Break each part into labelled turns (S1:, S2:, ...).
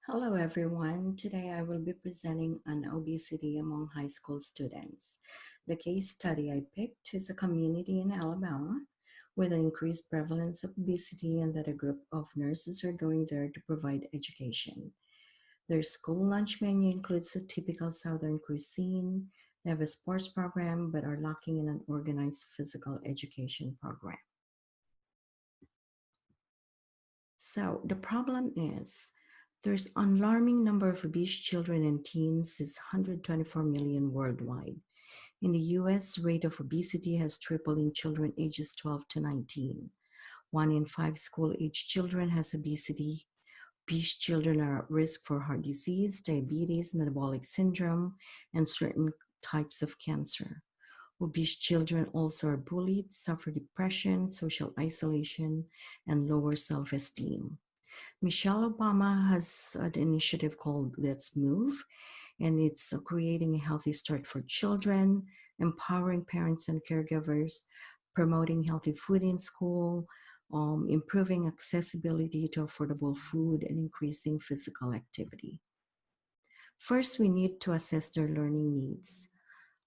S1: Hello, everyone. Today I will be presenting on obesity among high school students. The case study I picked is a community in Alabama with an increased prevalence of obesity, and that a group of nurses are going there to provide education. Their school lunch menu includes the typical Southern cuisine. They have a sports program but are lacking in an organized physical education program. So the problem is there's an alarming number of obese children and teens is 124 million worldwide. In the US, rate of obesity has tripled in children ages 12 to 19. One in five school-age children has obesity. Obese children are at risk for heart disease, diabetes, metabolic syndrome, and certain types of cancer. Obese children also are bullied, suffer depression, social isolation, and lower self-esteem. Michelle Obama has an initiative called Let's Move, and it's creating a healthy start for children, empowering parents and caregivers, promoting healthy food in school, improving accessibility to affordable food, and increasing physical activity. First, we need to assess their learning needs,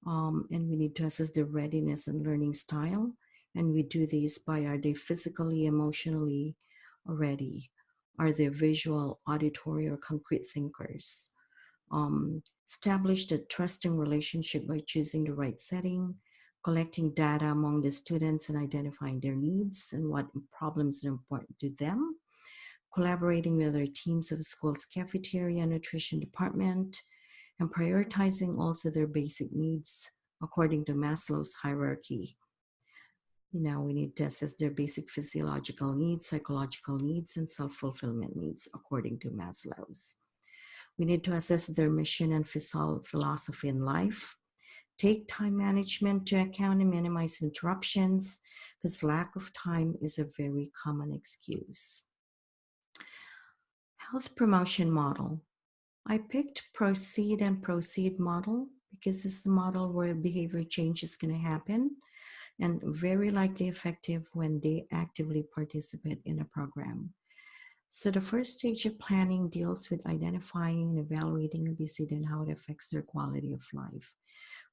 S1: and we need to assess their readiness and learning style. And we do this by are they physically, emotionally ready? Are they visual, auditory, or concrete thinkers? Establish a trusting relationship by choosing the right setting, collecting data among the students and identifying their needs and what problems are important to them, collaborating with other teams of the school's cafeteria and nutrition department, and prioritizing also their basic needs according to Maslow's hierarchy. We need to assess their basic physiological needs, psychological needs, and self fulfillment needs according to Maslow's. We need to assess their mission and philosophy in life. Take time management to account and minimize interruptions because lack of time is a very common excuse. Health promotion model. I picked proceed and proceed model because this is the model where behavior change is going to happen and very likely effective when they actively participate in a program. So the first stage of planning deals with identifying and evaluating obesity and how it affects their quality of life.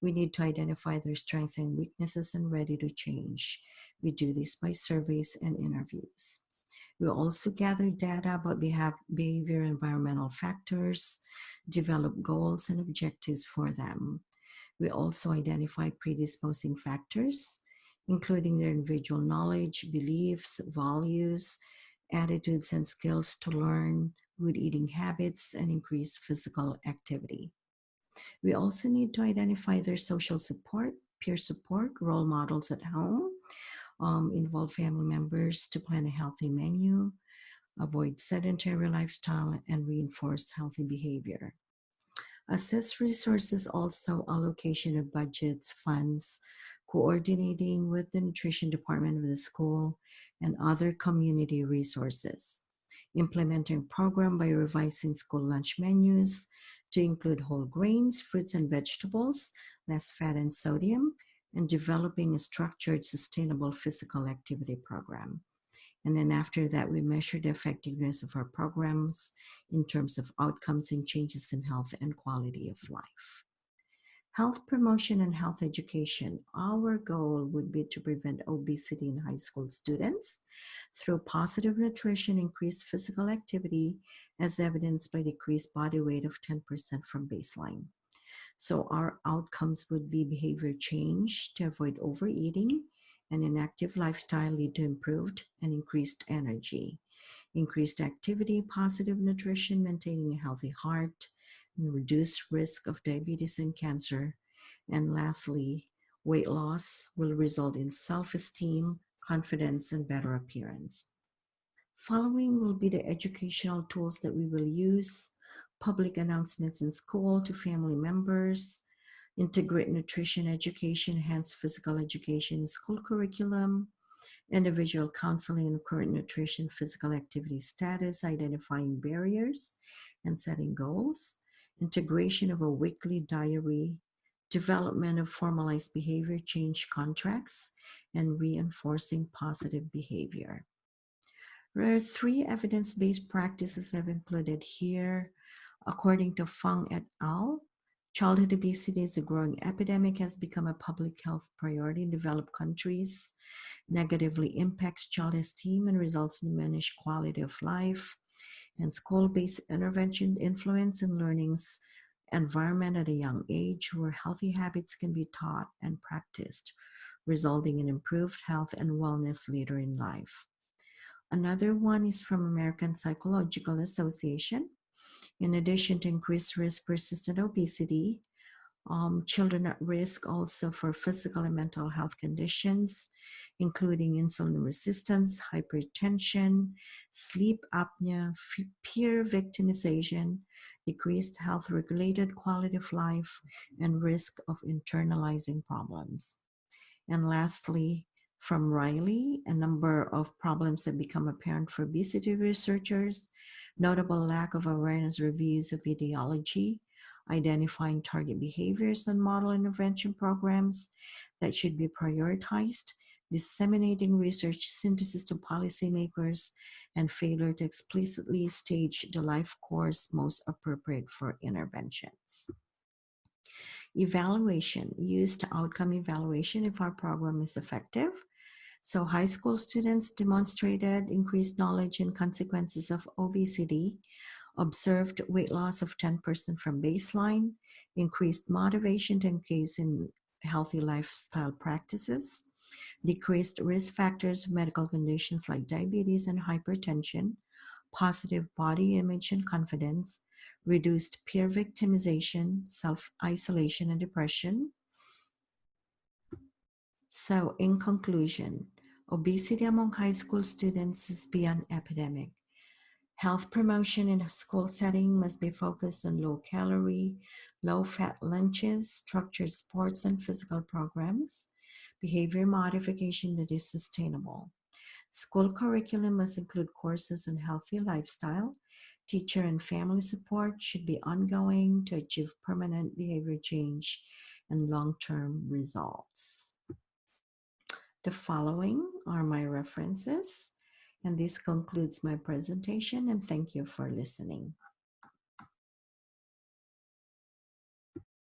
S1: We need to identify their strengths and weaknesses and ready to change. We do this by surveys and interviews. We also gather data about behavior and environmental factors, develop goals and objectives for them. We also identify predisposing factors, including their individual knowledge, beliefs, values, attitudes, and skills to learn, good eating habits, and increased physical activity. We also need to identify their social support, peer support, role models at home, involve family members to plan a healthy menu, avoid sedentary lifestyle, and reinforce healthy behavior. Assess resources also allocation of budgets, funds, coordinating with the nutrition department of the school and other community resources. Implementing program by revising school lunch menus to include whole grains, fruits and vegetables, less fat and sodium, and developing a structured, sustainable physical activity program. And then after that, we measure the effectiveness of our programs in terms of outcomes and changes in health and quality of life. Health promotion and health education. Our goal would be to prevent obesity in high school students through positive nutrition, increased physical activity, as evidenced by decreased body weight of 10% from baseline. So our outcomes would be behavior change to avoid overeating, and an active lifestyle lead to improved and increased energy, increased activity, positive nutrition, maintaining a healthy heart, and reduced risk of diabetes and cancer. And lastly, weight loss will result in self-esteem, confidence, and better appearance. Following will be the educational tools that we will use, public announcements in school to family members, integrate nutrition education, enhance physical education in school curriculum, individual counseling and current nutrition, physical activity status, identifying barriers and setting goals, integration of a weekly diary, development of formalized behavior change contracts, and reinforcing positive behavior. There are three evidence-based practices I've included here. According to Fung et al., childhood obesity is a growing epidemic, has become a public health priority in developed countries, negatively impacts child esteem and results in diminished quality of life, and school-based intervention influence in learning's environment at a young age where healthy habits can be taught and practiced, resulting in improved health and wellness later in life. Another one is from American Psychological Association. In addition to increased risk persistent obesity, children at risk also for physical and mental health conditions, including insulin resistance, hypertension, sleep apnea, peer victimization, decreased health regulated quality of life, and risk of internalizing problems. And lastly, from Riley, a number of problems have become apparent for obesity researchers, notable lack of awareness reviews of etiology, identifying target behaviors and model intervention programs that should be prioritized, disseminating research synthesis to policymakers, and failure to explicitly stage the life course most appropriate for interventions. Evaluation, used outcome evaluation if our program is effective. So high school students demonstrated increased knowledge and consequences of obesity, observed weight loss of 10% from baseline, increased motivation to engage in healthy lifestyle practices, decreased risk factors of medical conditions like diabetes and hypertension, positive body image and confidence, reduced peer victimization, self isolation, and depression. So, in conclusion, obesity among high school students is beyond epidemic. Health promotion in a school setting must be focused on low calorie, low fat lunches, structured sports and physical programs, behavior modification that is sustainable. School curriculum must include courses on healthy lifestyle. Teacher and family support should be ongoing to achieve permanent behavior change and long term results. The following are my references, and this concludes my presentation, and thank you for listening.